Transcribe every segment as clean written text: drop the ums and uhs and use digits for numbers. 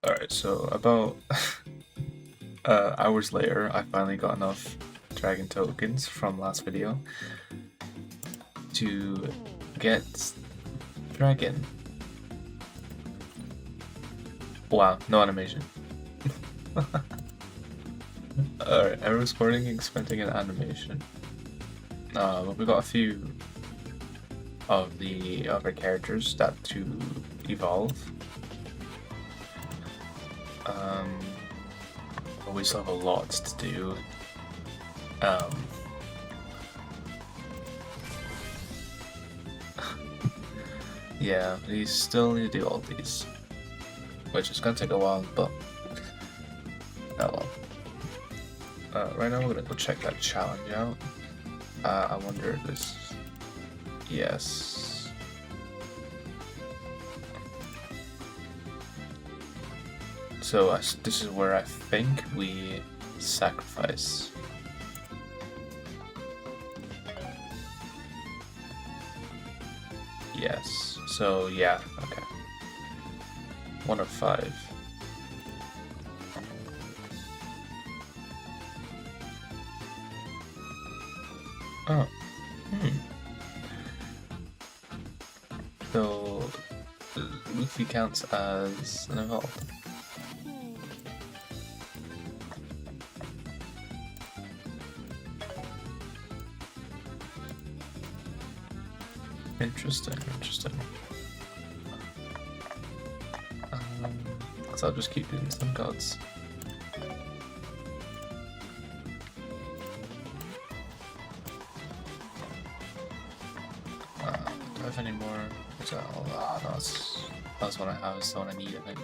Alright, so about hours later, I finally got enough dragon tokens from last video to get dragon. Wow, no animation. Alright, I was recording expecting an animation. But we got a few of the other characters that to evolve. But we still have a lot to do. Yeah, we still need to do all these, which is gonna take a while, but oh well. Right now we're gonna go check that challenge out. I wonder if this. Yes. So this is where I think we sacrifice. Yes. So yeah. Okay. 1 of 5. Oh. So Luffy counts as an evolved. Interesting. So I'll just keep doing some gods. Do I have any more? Oh, no, that's what I have. It's the one I need, I think.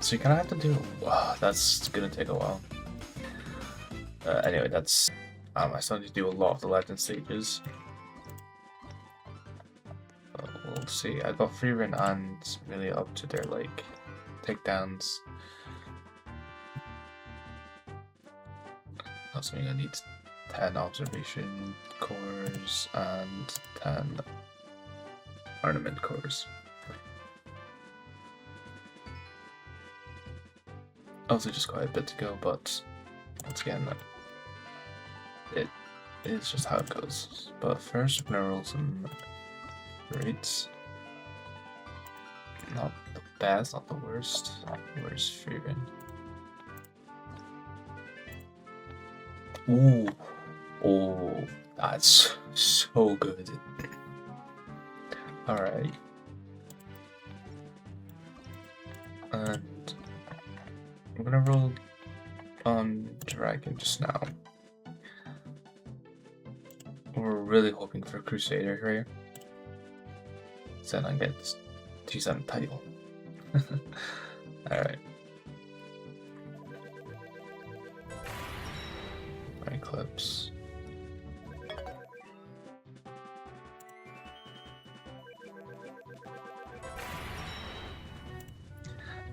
So you kind of have to do. Wow, that's gonna take a while. Anyway, that's. I still need to do a lot of the legend stages. We'll see. I got free run and really up to their like takedowns. Also, I need 10 observation cores and 10 ornament cores. Also, just quite a bit to go, but once again, it is just how it goes. But first, we're gonna roll some rates. Not the best, not the worst. Where's Freeman? Ooh, oh, that's so good. All right, and I'm gonna roll on Dragon just now. We're really hoping for Crusader here. So then I get to use that title. Alright. Eclipse.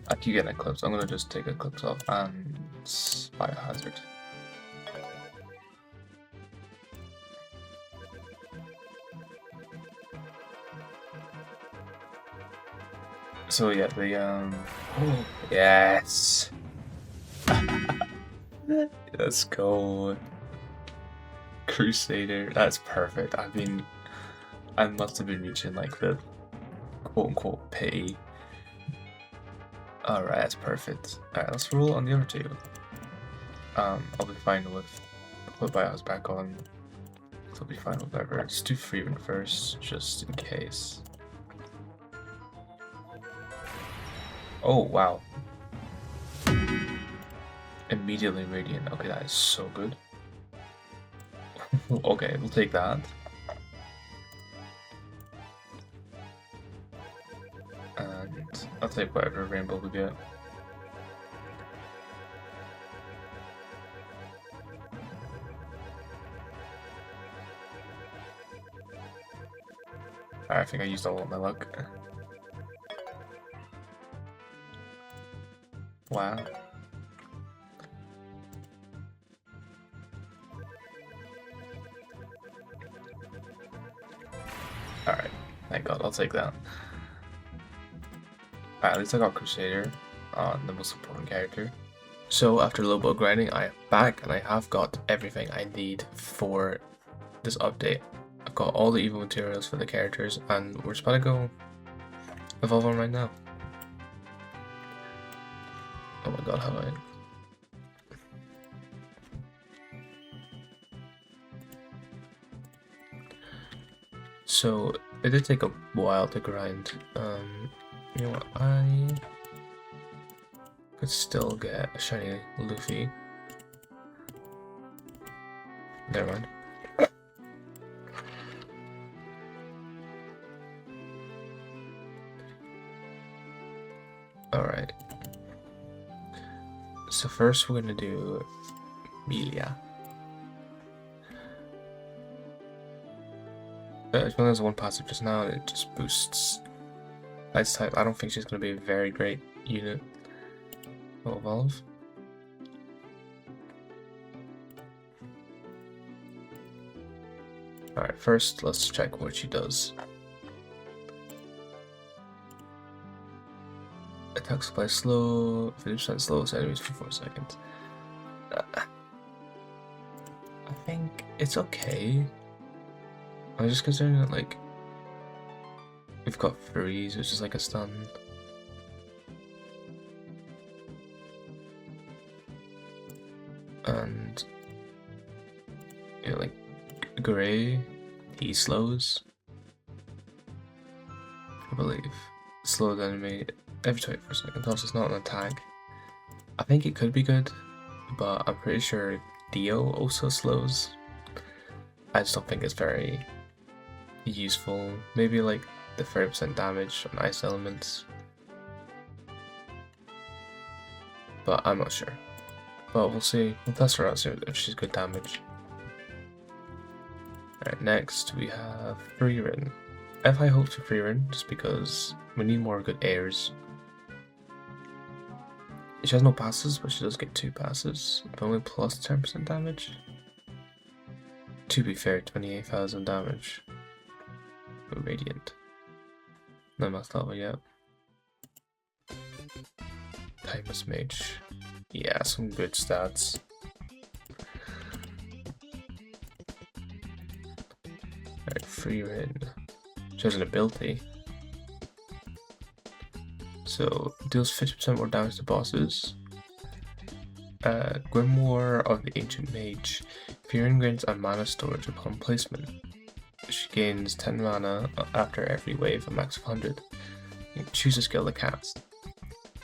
I keep getting Eclipse. I'm gonna just take Eclipse off and Biohazard. So yeah, the oh, yes. Let's go. Crusader. That's perfect. I mean, I must have been reaching like the quote unquote pay. Alright, that's perfect. Alright, let's roll on the other two. I'll be fine with put BIOS back on. So I'll be fine with whatever. Let's do Freeman first, just in case. Oh wow. Immediately radiant. Okay, that is so good. Okay, we'll take that. And I'll take whatever rainbow we get. Alright, I think I used all of my luck. Wow. Alright, thank God, I'll take that. Alright, at least I got Crusader, the most important character. So after a little bit of grinding, I am back and I have got everything I need for this update. I've got all the evil materials for the characters and we're just about to go evolve on right now. Oh my god, how do I... So it did take a while to grind. You know what, I could still get a shiny Luffy. Never mind. Alright. So first we're gonna do Melia. As long as one passive just now, it just boosts Ice type. I don't think she's gonna be a very great unit. Will evolve. Alright, first let's check what she does. Attack supply slow, 50% slows enemies for 4 seconds. I think it's okay. I'm just concerned that, like, we've got freeze, which is like a stun. And, you know, like, Gray, he slows, I believe. Slow the enemy every 24 seconds, also it's not an attack. I think it could be good, but I'm pretty sure Dio also slows. I just don't think it's very useful. Maybe like the 30% damage on ice elements, but I'm not sure. But we'll see. We'll test her out, see if she's good damage. Alright, next we have Freerin. I have high hopes for Freerin just because we need more good airs. She has no passes, but she does get 2 passes, but only plus 10% damage. To be fair, 28,000 damage. Radiant. No max level yet. Timeless Mage. Yeah, some good stats. Alright, Freerin. She has an ability. So, deals 50% more damage to bosses. Grimoire of the Ancient Mage. Freerin gains a mana storage upon placement. She gains 10 mana after every wave, a max of 100. You can choose a skill to cast.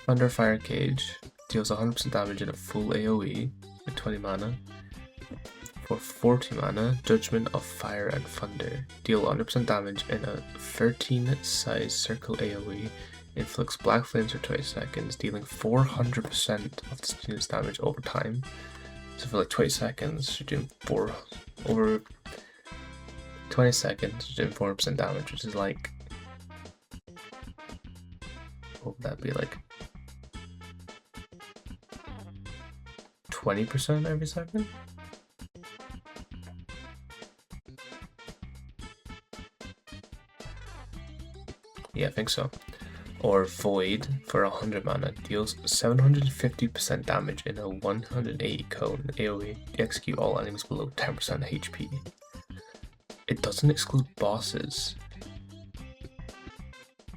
Thunder Fire Cage deals 100% damage in a full AoE with 20 mana. For 40 mana, Judgment of Fire and Thunder. Deal 100% damage in a 13-size circle AoE. Inflicts black flames for 20 seconds, dealing 400% of the unit's damage over time. So for like 20 seconds, you're doing over 20 seconds, you're doing 400% damage, which is like, what would that be, like 20% every second? Yeah, I think so. Or Void for 100 mana deals 750% damage in a 180 cone AoE. Execute all enemies below 10% HP. It doesn't exclude bosses,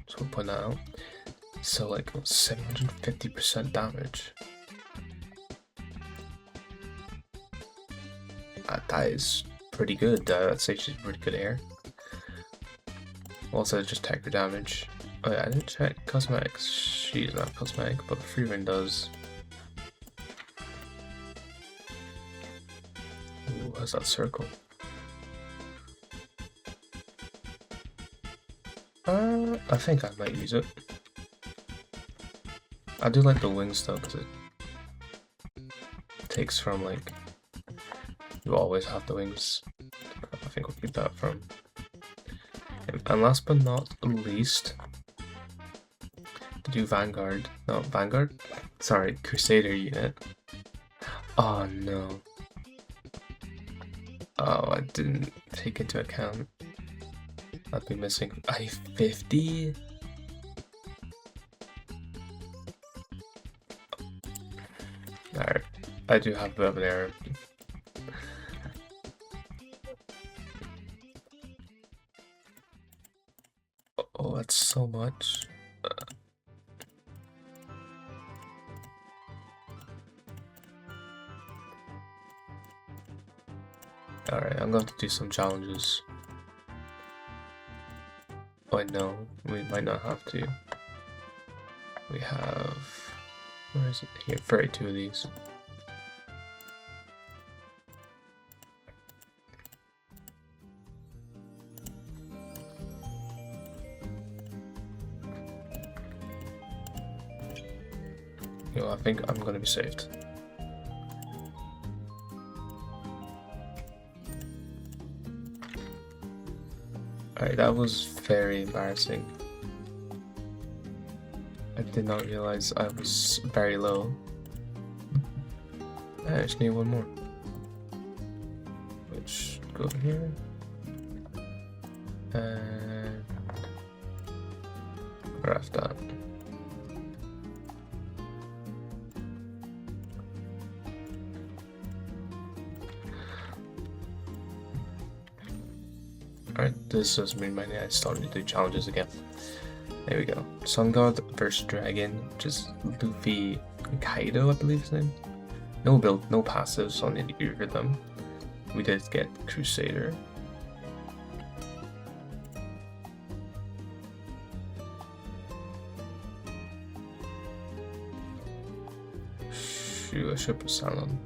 so we'll point that out. So like 750% damage. That is pretty good. I'd say she's pretty good air. Also, just check her damage. Oh yeah, I didn't check cosmetics. She doesn't have cosmetic, but Freerin does. Ooh, what's that circle? I think I might use it. I do like the wings though, because it takes from, like, you always have the wings. I think we'll keep that from. And last but not least, to do Vanguard. No, Vanguard? Sorry, Crusader unit. Oh no. Oh, I didn't take into account I'll be missing a 50. Alright, I do have a bit of an error. Oh, that's so much. Alright, I'm going to do some challenges. Oh, no, we might not have to. We have... Where is it? Here, 32 of these. You know, I think I'm gonna be saved. Alright, that was very embarrassing. I did not realize I was very low. I just need one more. Which, go over here. And... graph that. Alright, this doesn't mean my I still need to do challenges again. There we go. Sun God versus Dragon, which is Luffy and Kaido, I believe his name. No build, no passives on either of them. We did get Crusader. Shoot, I should put sound on.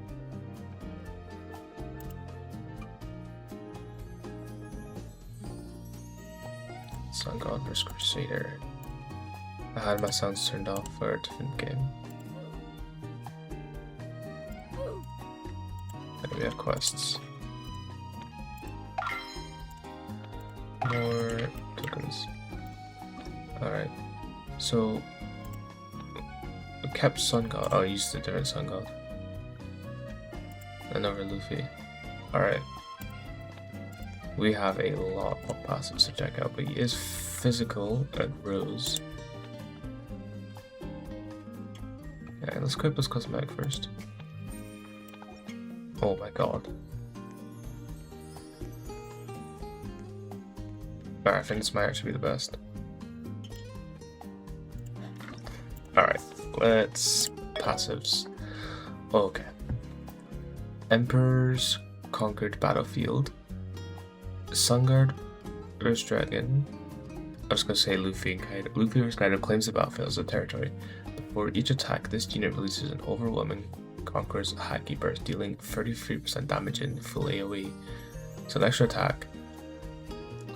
Sun God vs Crusader. I had my sounds turned off for a different game. And we have quests. More tokens. Alright. So we kept Sun God. Oh, I used a different Sun God. Another Luffy. Alright. We have a lot of passives to check out, but he is physical and Rose. Yeah, let's equip his cosmetic first. Oh my god. Alright, I think this might actually be the best. Alright, let's passives. Okay. Emperor's conquered battlefield. Sun God vs Dragon. I was gonna say Luffy and Kaido. Luffy vs Kaido claims the battlefield as a territory. Before each attack, this unit releases an overwhelming Conqueror's Haki Burst, dealing 33% damage in full AoE. So an extra attack.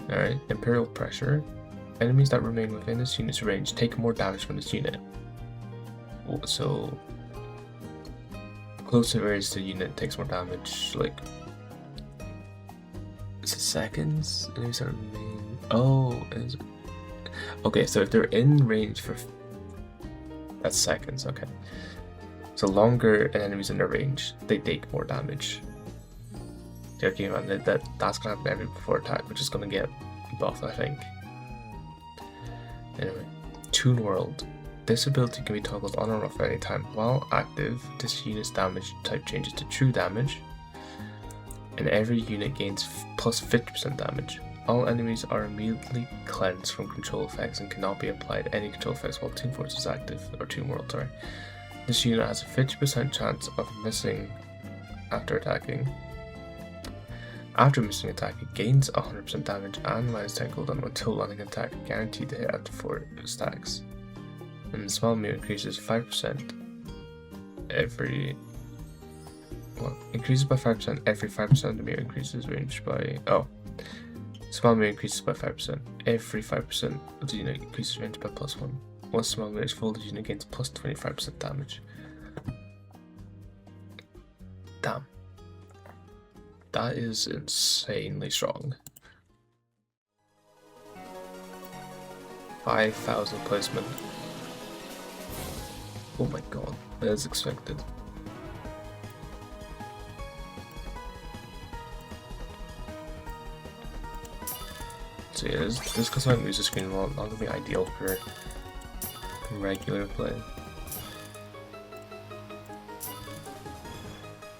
Alright, Imperial Pressure. Enemies that remain within this unit's range take more damage from this unit. So closer areas to the unit takes more damage, like... Is it seconds? Enemies that remain... Oh, is it... Okay, so if they're in range for... That's seconds, okay. So longer an enemy's in their range, they take more damage. Okay, man, that's gonna happen every before attack, which is gonna get buffed, I think. Anyway, Toon World. This ability can be toggled on or off at any time. While active, this unit's damage type changes to true damage, and every unit gains plus 50% damage. All enemies are immediately cleansed from control effects and cannot be applied any control effects while Toon Force is active, or Toon World, sorry. This unit has a 50% chance of missing after attacking. After missing attack, it gains 100% damage and minus 10 cooldown until landing attack, guaranteed to hit after 4 stacks. And the small meter increases 5% every... Well, increases by 5% every 5% of the meter increases range by... Oh. Small meter increases by 5%. Every 5% of the unit increases range by +1. Once small meter is full, the unit gains plus 25% damage. Damn. That is insanely strong. 5,000 placement. Oh my god, that is expected. So yeah, this custom music screen will not gonna be ideal for regular play.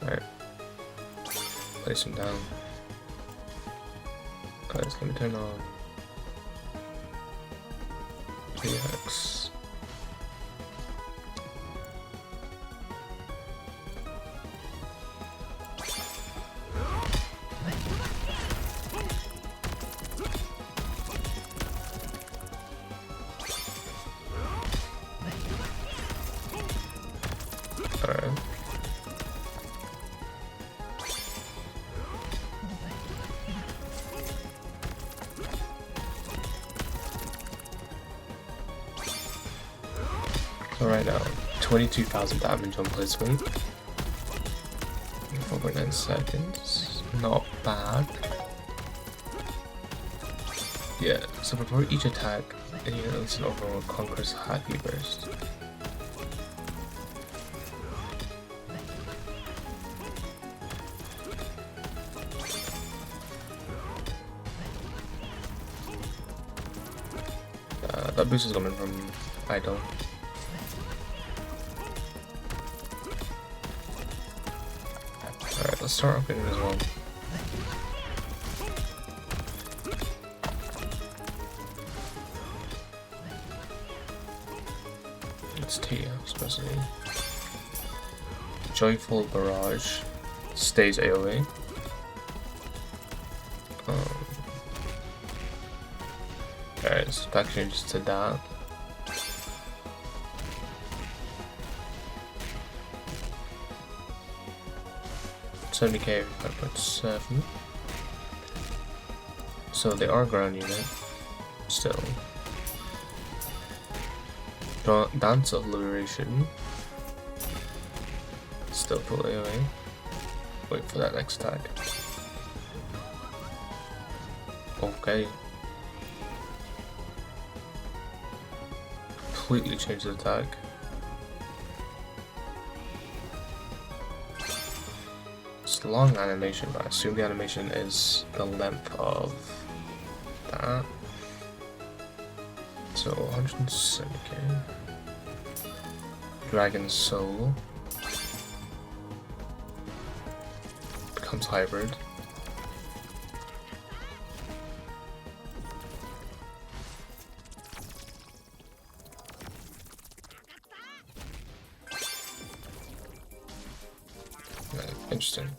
Alright. Place him down. Guys, let me turn on PX. So right now, 22,000 damage on placement. 4.9 seconds. Not bad. Yeah, so before each attack, you release an overall Conqueror's Happy Burst. That boost is coming from Idol. Alright, let's start upgrading as well. Let's take especially. Joyful Barrage stays AoE. Alright, so that changes to that. $70k 5.7. So they are ground unit. Still. Dance of Liberation. Still full AoE. Wait for that next attack. Okay. Completely change the attack. It's a long animation, but I assume the animation is the length of that. So 170k. Dragon Soul becomes hybrid. Interesting.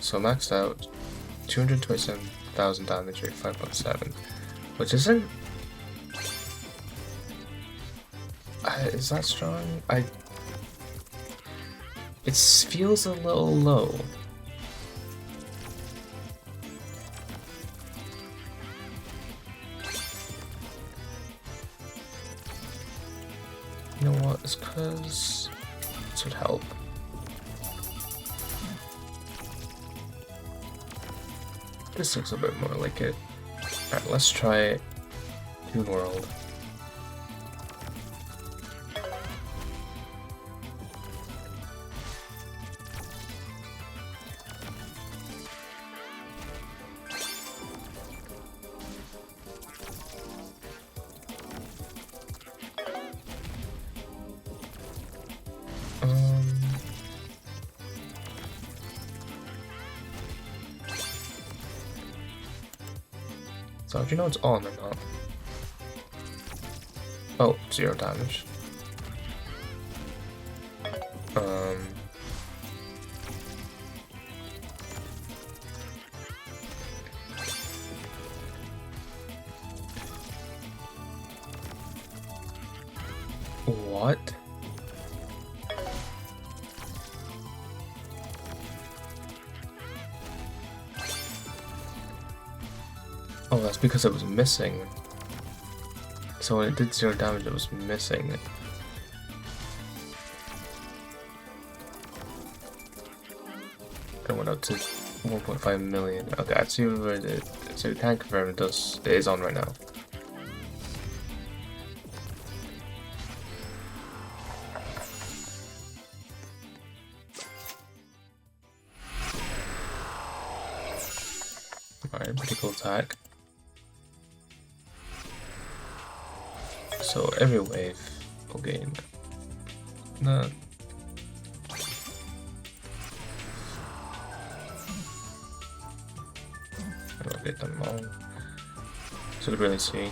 So maxed out 227,000 damage rate, 5.7, which isn't. Is that strong? It feels a little low. You know what? It's because this would help. This looks a bit more like it. Alright, let's try Toon World. So do you know it's on or not? Oh, 0 damage. What? Oh, that's because it was missing. So when it did 0 damage, it was missing. It went up to 1.5 million. Okay, I'd see whether it. So you can confirm it is on right now. Alright, pretty cool attack. So every wave will gain that. I'll get them all. So you can really see.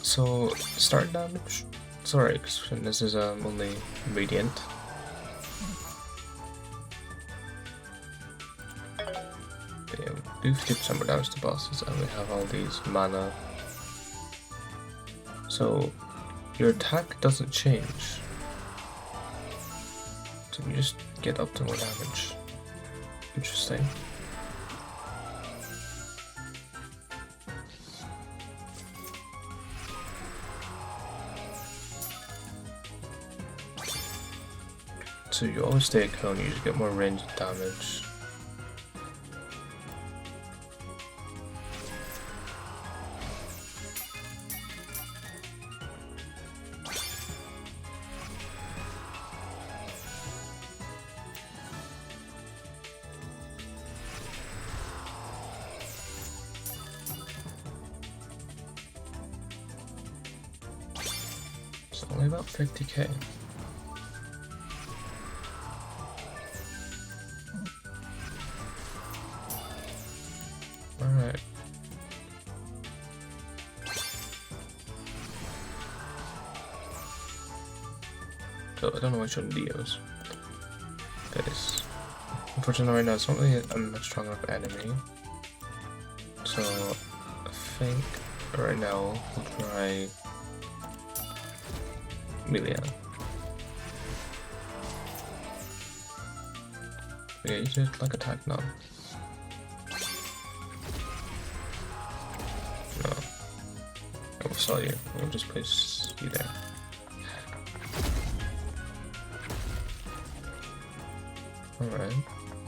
So start damage. Sorry, because this is only radiant. Yeah, do 50% more damage to bosses, and we have all these mana. So your attack doesn't change. So you just get up to more damage. Interesting. So you always stay at cone, you just get more range damage. It's only about 50k. Alright. So I don't know which one Dio's. Guys. Unfortunately right now it's not really I'm a strong enough enemy. So I think right now we'll try Million. Yeah, you just like attack now. No. I will saw you. We'll just place you there. Alright.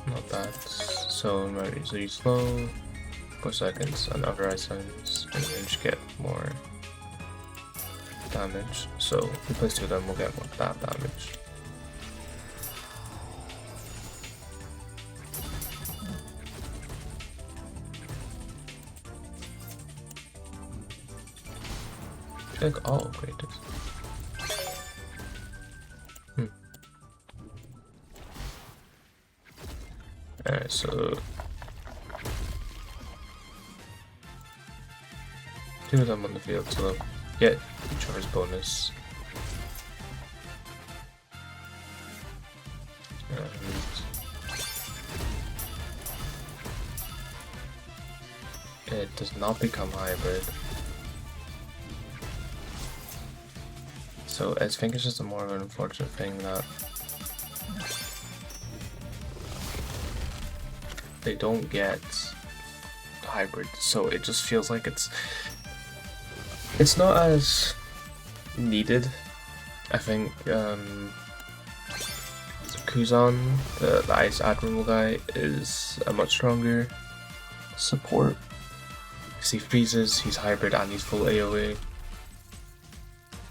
Not bad. So remember, so you slow 4 seconds and other items and then just get more damage. So if we place 2 of them, we'll get more that damage. I feel like all upgraded. Alright, so 2 of them on the field, so get each other's bonus. And it does not become hybrid. So I think it's just a more of an unfortunate thing that they don't get hybrid, so it just feels like it's not as needed. I think Kuzan, the Ice Admiral guy, is a much stronger support. Because he freezes, he's hybrid, and he's full AoE.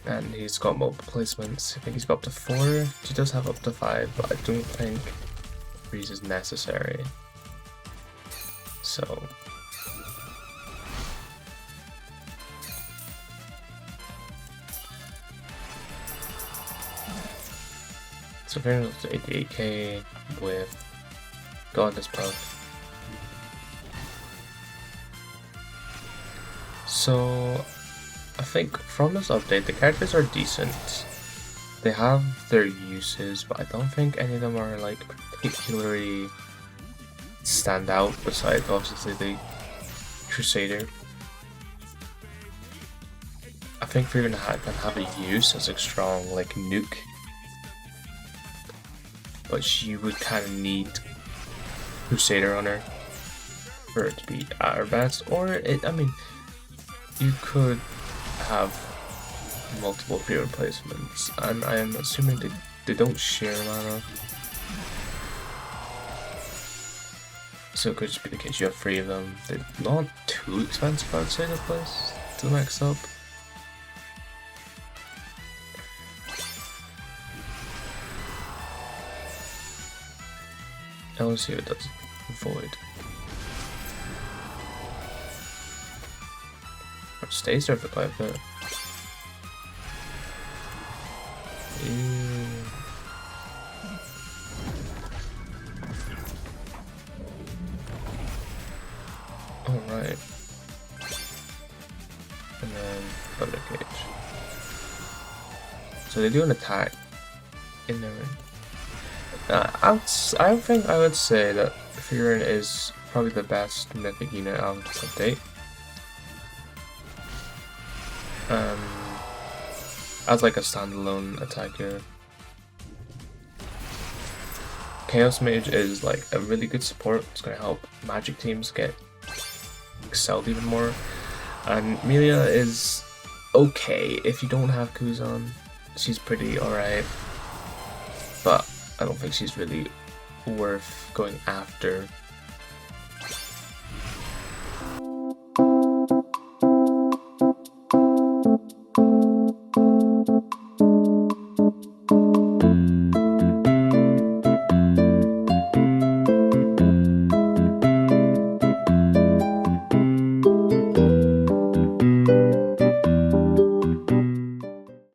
And he's got multiple placements. I think he's got up to 4. He does have up to 5, but I don't think freeze is necessary. So very close to 88k with Godless Puff. So I think from this update the characters are decent. They have their uses, but I don't think any of them are like particularly stand out besides obviously the Crusader. I think if you're gonna have a use as a strong like nuke, but you would kind of need Crusader on her for it to be at her best, or I mean, you could have multiple free replacements, and I am assuming they don't share mana. So it could just be the case you have 3 of them. They're not too expensive, I would say, to place to max up. I want to see what it does. Void. stays there for quite a bit. Alright. And then Thunder Cage. So they do an attack in there. I think I would say that Furin is probably the best mythic unit out of this update. As like a standalone attacker. Chaos Mage is like a really good support. It's gonna help magic teams get excelled even more. And Milia is okay if you don't have Kuzan. She's pretty alright, but I don't think she's really worth going after